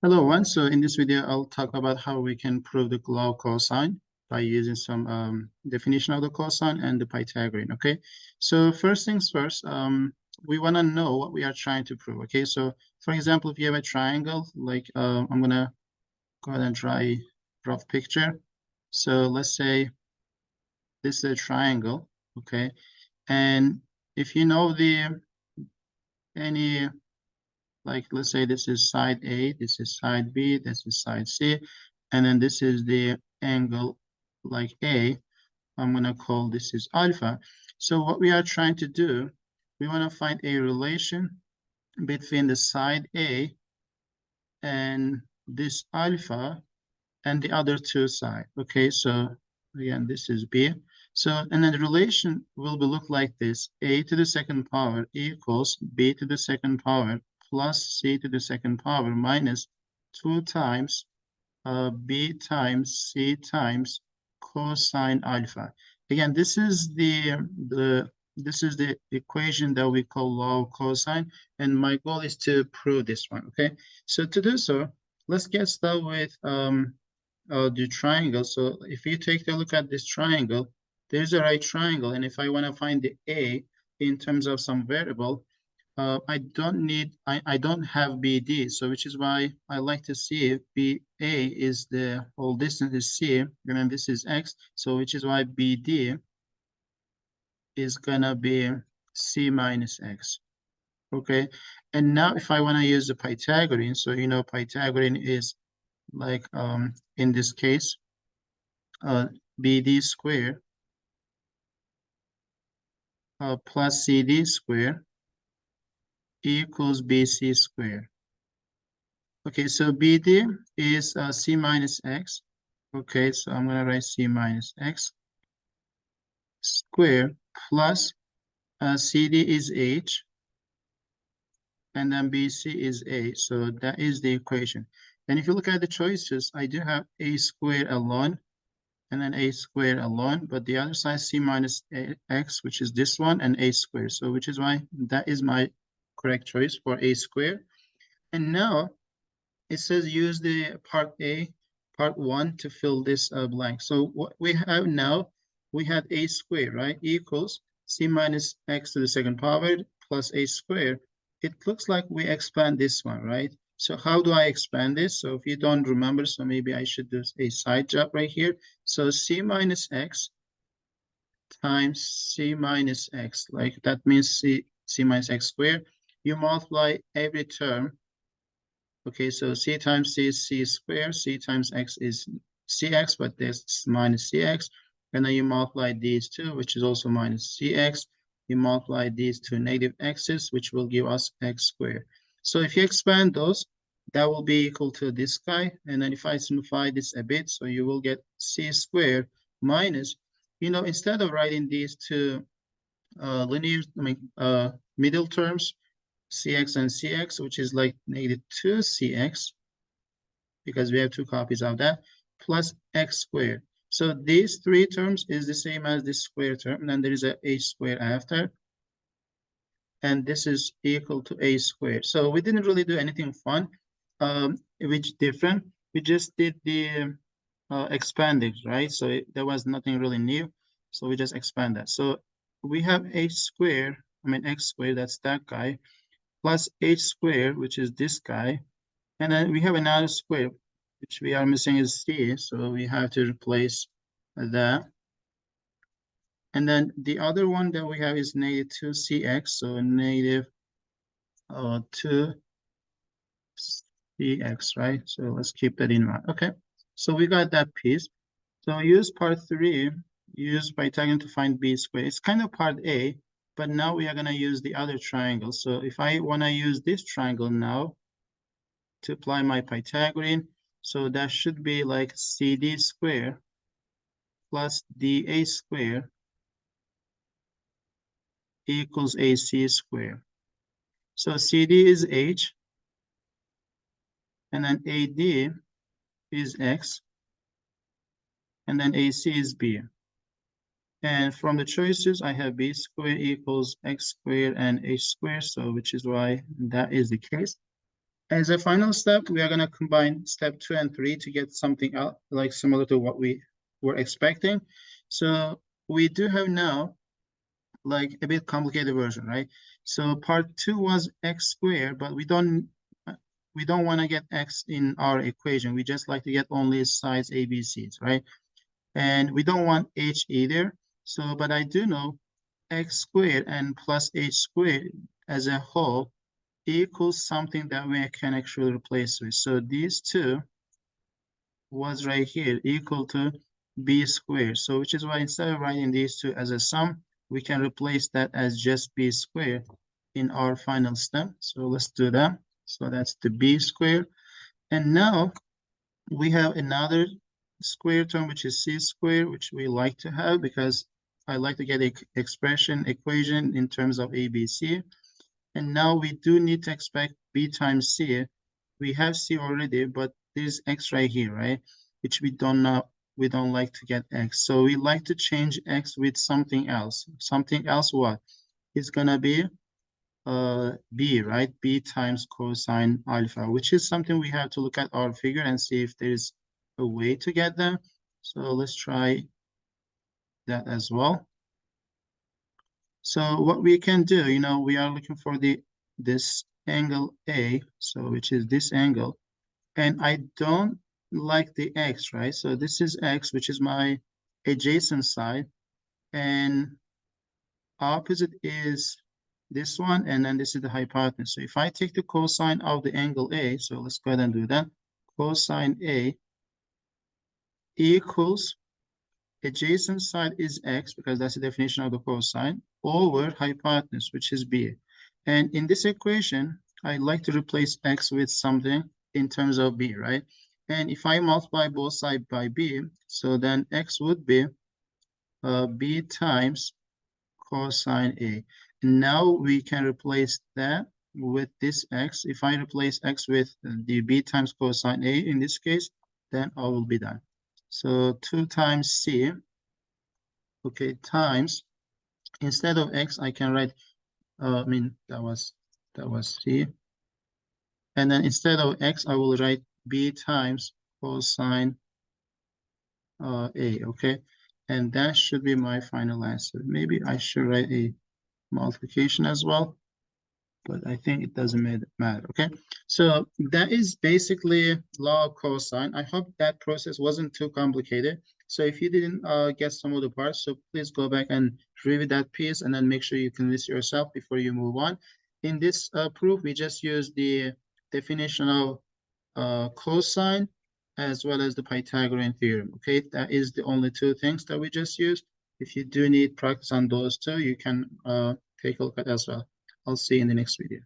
Hello, everyone. So in this video, I'll talk about how we can prove the law of cosine by using some definition of the cosine and the Pythagorean. Okay, so first things first, we want to know what we are trying to prove. Okay, so for example, if you have a triangle, like I'm gonna go ahead and draw a rough picture. So let's say this is a triangle. Okay, and if you know the any like let's say this is side A, this is side B, this is side C, and then this is the angle like A. I'm gonna call this is alpha. So what we are trying to do, we want to find a relation between the side A and this alpha and the other two sides. Okay, so again, this is B. So, and then the relation will be look like this. A to the second power equals B to the second power plus C to the second power minus 2 times B times C times cosine alpha. Again, this is the equation that we call law of cosine, and my goal is to prove this one. Okay, so to do so, let's get started with the triangle. So if you take a look at this triangle, there's a right triangle, and if I want to find the A in terms of some variable, I don't have BD, so which is why I like to see if BA is the whole distance is C, remember this is X, so which is why BD is gonna be C minus X. Okay, and now if I want to use the Pythagorean, so you know Pythagorean is like in this case BD squared plus CD squared equals BC squared. Okay, so BD is C minus X. Okay, so I'm gonna write C minus X squared plus CD is H, and then BC is A. So that is the equation. And if you look at the choices, I do have A squared alone, and then A squared alone, but the other side C minus X, which is this one, and A squared. So which is why that is my correct choice for A squared. And now it says use the part A, part 1 to fill this blank. So what we have now, we had A squared, right? Equals C minus X to the second power plus A squared. It looks like we expand this one, right? So how do I expand this? So if you don't remember, so maybe I should do a side job right here. So C minus X times C minus X, like that means C minus X squared. You multiply every term. Okay, so C times C is C squared, C times X is CX, but this minus CX. And then you multiply these two, which is also minus CX. You multiply these two negative X's, which will give us X squared. So if you expand those, that will be equal to this guy. And then if I simplify this a bit, so you will get C squared minus, you know, instead of writing these two middle terms, CX and CX, which is like negative 2CX, because we have two copies of that, plus X squared. So these three terms is the same as this square term, and then there is a H squared after, and this is equal to A squared. So we didn't really do anything fun, which different. We just did the expanding, right? So there was nothing really new. So we just expand that. So we have H squared, X squared, that's that guy, plus H squared, which is this guy. And then we have another square, which we are missing is C. So we have to replace that. And then the other one that we have is negative 2CX. So negative 2CX, right? So let's keep that in mind. Okay. So we got that piece. So use part 3, use Pythagorean to find B squared. It's kind of part A, but now we are going to use the other triangle. So if I want to use this triangle now to apply my Pythagorean, so that should be like CD squared plus DA squared equals AC squared. So CD is H, and then AD is X, and then AC is B. And from the choices, I have B squared equals X squared and H squared, so which is why that is the case. As a final step, we are going to combine step 2 and 3 to get something out like similar to what we were expecting. So we do have now like a bit complicated version, right? So part 2 was x squared, but we don't want to get x in our equation. We just like to get only sides ABCs, right? And we don't want h either. So, but I do know x squared and plus h squared as a whole equals something that we can actually replace with. So these two was right here equal to b squared. So which is why instead of writing these two as a sum, we can replace that as just b squared in our final step. So let's do that. So that's the b squared. And now we have another square term, which is c squared, which we like to have because I like to get an equation in terms of ABC. And now we do need to expect b times c. We have c already, but there's x right here, right? Which we don't know, we don't like to get x. So we like to change x with something else. Something else what? It's gonna be b, right? B times cosine alpha, which is something we have to look at our figure and see if there's a way to get them. So let's try that as well. So what we can do, we are looking for this angle A, so which is this angle, and I don't like the x, right? So this is x, which is my adjacent side, and opposite is this one, and then this is the hypotenuse. So if I take the cosine of the angle A, so let's go ahead and do that. Cosine A equals adjacent side is x, because that's the definition of the cosine, over hypotenuse, which is b. And in this equation, I like to replace x with something in terms of b, right? And if I multiply both sides by b, so then x would be b times cosine A. And now we can replace that with this x. If I replace x with the b times cosine A in this case, then all will be done. So 2 times c, okay, times, instead of x, I can write, that was c. And then instead of x, I will write b times cosine A, okay? And that should be my final answer. Maybe I should write a multiplication as well, but I think it doesn't matter, okay? So that is basically law of cosine. I hope that process wasn't too complicated. So if you didn't get some of the parts, so please go back and review that piece and then make sure you convince yourself before you move on. In this proof, we just use the definition of cosine as well as the Pythagorean theorem, okay? That is the only two things that we just used. If you do need practice on those two, you can take a look at as well. I'll see you in the next video.